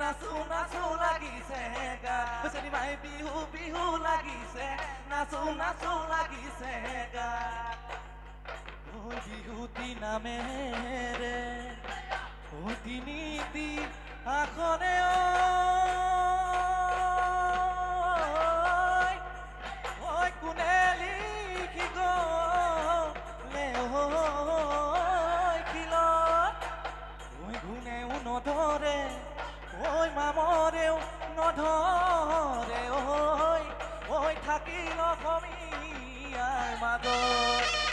নাচো নাচো লাগিছে গা চেনি মাই বিহু বিহু লাগিছে নাচো নাচো লাগিছে গা ঐ বিহুতি নামেৰে তিনিটি আখনে ঐ কোনে লিখি গলে খিলত ঐ গুণেও নধৰে ঐ মামৰেও নধৰে ঐ থাকিল অসমীয়াৰ মাজত